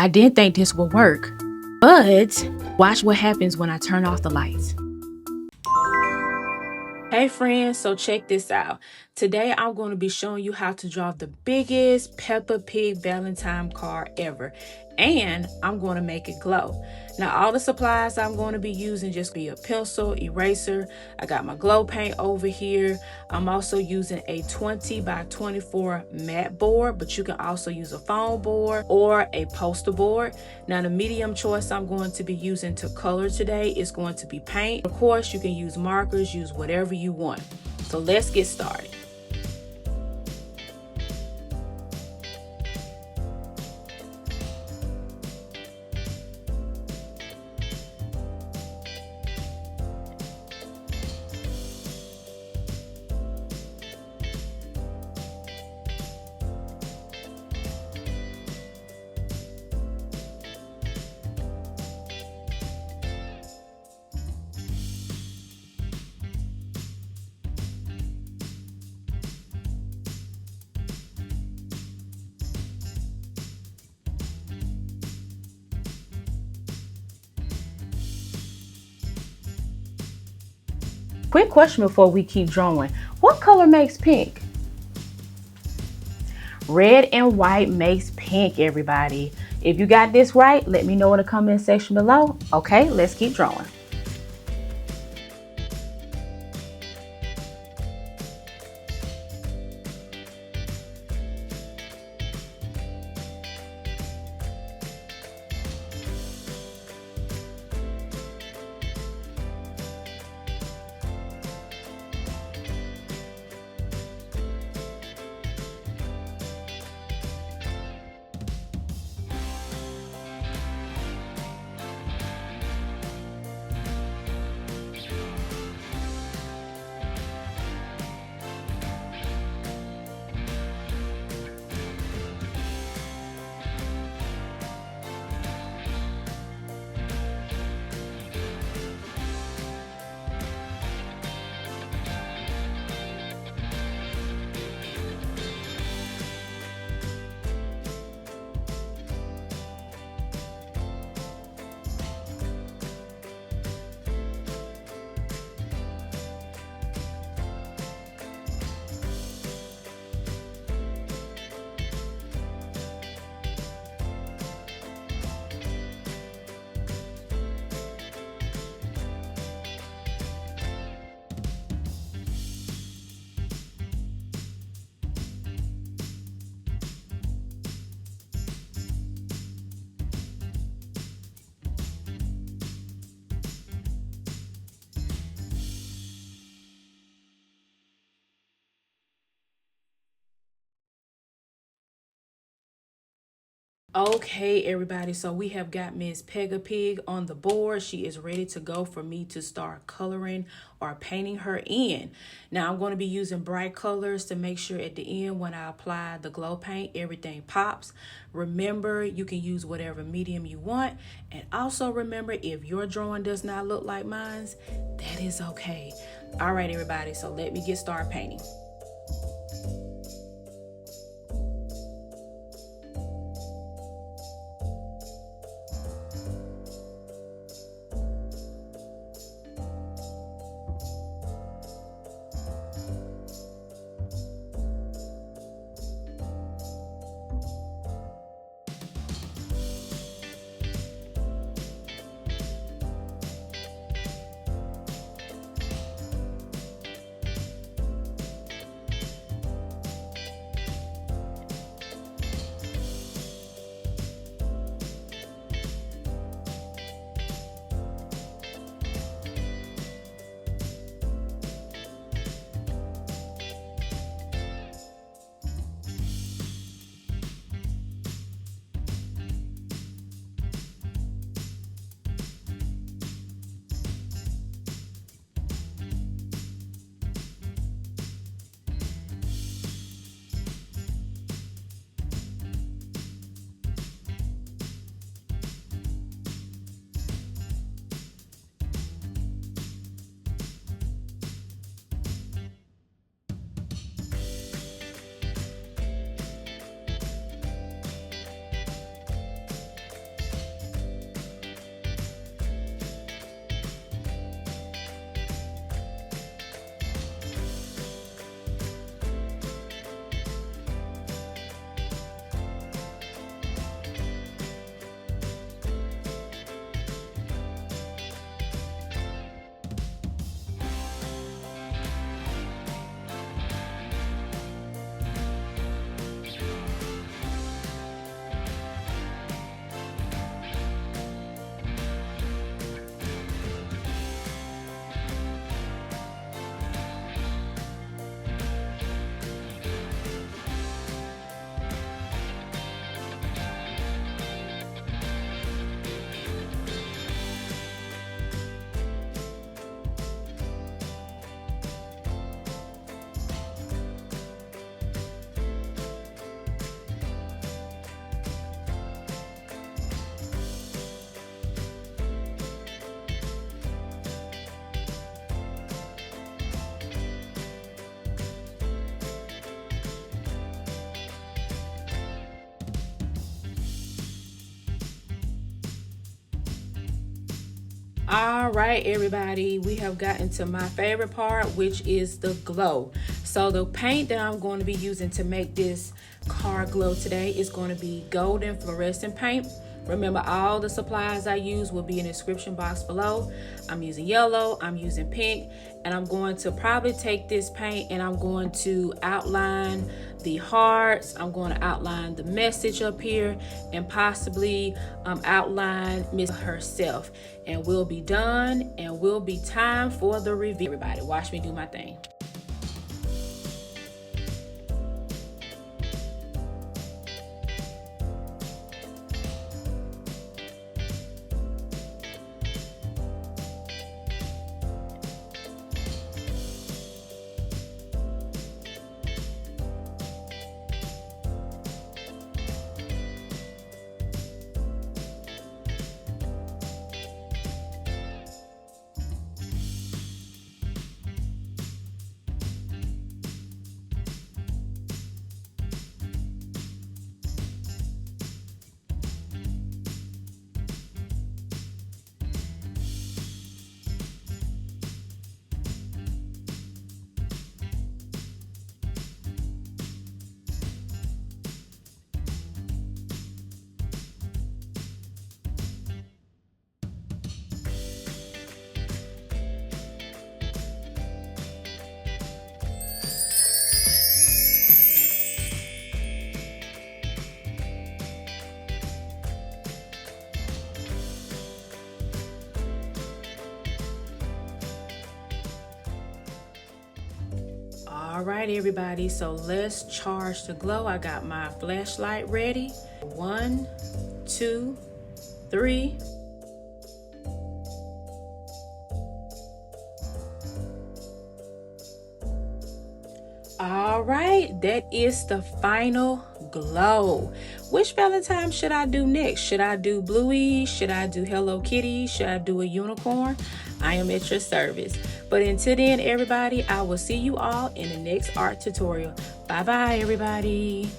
I didn't think this would work, but watch what happens when I turn off the lights. Hey friends, so check this out. Today I'm going to be showing you how to draw the biggest Peppa Pig Valentine card ever. And I'm going to make it glow. Now all the supplies I'm going to be using just be a pencil, eraser. I got my glow paint over here. I'm also using a 20 by 24 matte board, but you can also use a foam board or a poster board. Now the medium choice I'm going to be using to color today is going to be paint. Of course, you can use markers, use whatever you want. So let's get started. Quick question before we keep drawing. What color makes pink? Red and white makes pink, everybody. If you got this right, let me know in the comment section below. Okay, let's keep drawing. Okay, everybody, so we have got Miss Peppa Pig on the board. She is ready to go for me to start coloring or painting her in. Now I'm going to be using bright colors to make sure at the end when I apply the glow paint, everything pops. Remember, you can use whatever medium you want. And also remember, if your drawing does not look like mine's, that is okay. All right, everybody, so let me get started painting. All right, everybody, we have gotten to my favorite part, which is the glow. So the paint that I'm going to be using to make this car glow today is going to be golden fluorescent paint. Remember, all the supplies I use will be in the description box below. I'm using yellow, I'm using pink, and I'm going to probably take this paint and I'm going to outline the hearts. I'm going to outline the message up here and possibly outline Miss herself. And we'll be done and we'll be time for the review. Everybody, watch me do my thing. All right, everybody, so let's charge the glow. I got my flashlight ready. 1, 2, 3. All right, that is the final glow. Which Valentine should I do next? Should I do Bluey? Should I do Hello Kitty? Should I do a unicorn? I am at your service. But until then, everybody, I will see you all in the next art tutorial. Bye bye, everybody.